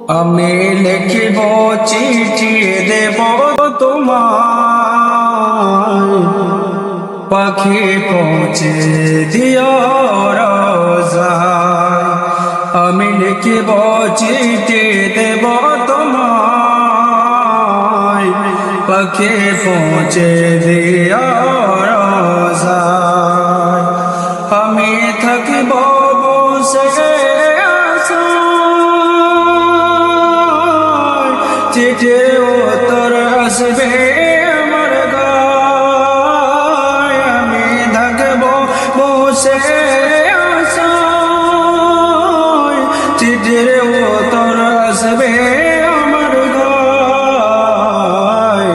আমি লিখিব চিঠি দেব তোমায়, পাখি পৌঁছে দিও রোজায়। আমি লিখিব চিঠি দেব তোমায়, পাখি পৌঁছে দিও রোজায়। আমি থাকিব বসে চিঠি উত্তর আসবে আমার গায়। আমি থাকব বসে আশায়, চিঠির উত্তর আসবে আমার গায়।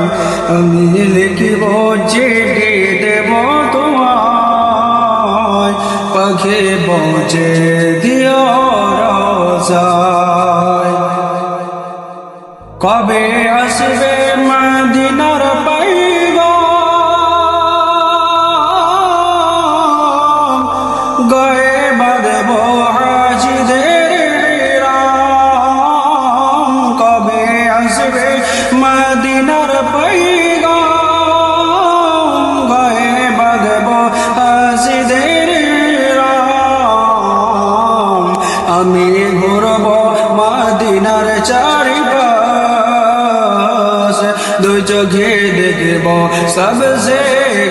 আমি লিখিব চিঠি দেব তোমায়, পাখি পৌঁছে দিও রোজায়। কবে আসবে মদিনার পয়গাম, গায়ে বাঁধব হাজিদের রাম। কবে আসবে মদিনার পয়গাম, গায়ে বাঁধব হাজিদের রাম। আমি ঘুরব মদিনার চারিপাশ, দু চোখে দেখব সবসে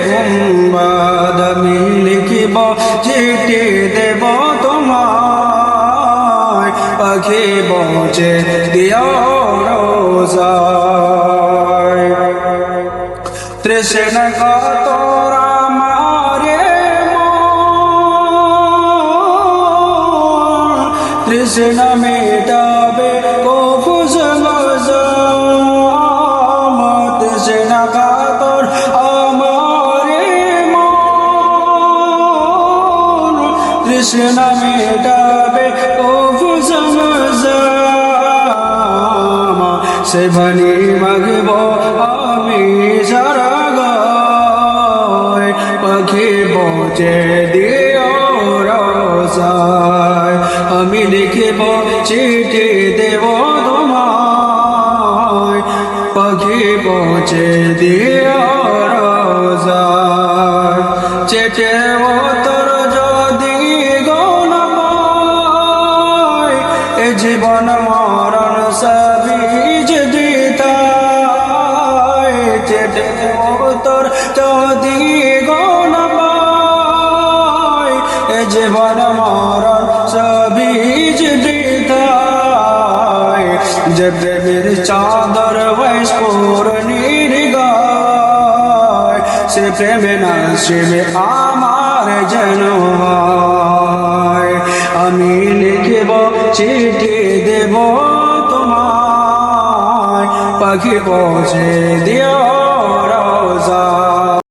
গুম্বাদ। আমি লিখিব চিঠি দেব তোমায়, পাখি পৌঁছে দিও রোজায়। তৃষ্ণা কাতর আমারে মন, তৃষ্ণা মেটাবে কফুজ গজম। তৃষ্ণা কাতর আমারে মন, তৃষ্ণা মেটাবে কফুজ গজম। সে পানি মাগব আমি সারা গায়, পাখি পৌঁছে দিও রোজায়। আমি লিখিব চিঠি দেব তোমায়, পাখি পৌঁছে দিও রোজায়। চিঠি উত্তর যদি গৌণ পাই, এ জীবন মরণ সবই দিতাই। চিঠি উত্তর যদি গৌণ পাই, এ জীবন মরণ সবই দিতাই। যে প্রেমের চাদর বৈষ্ণর নির্গায়, সে প্রেমে নাসিবে আমার যেন হয়। আমি লিখিব চিঠি দেব তোমায়, পাখি পৌঁছে দিও রোজায়।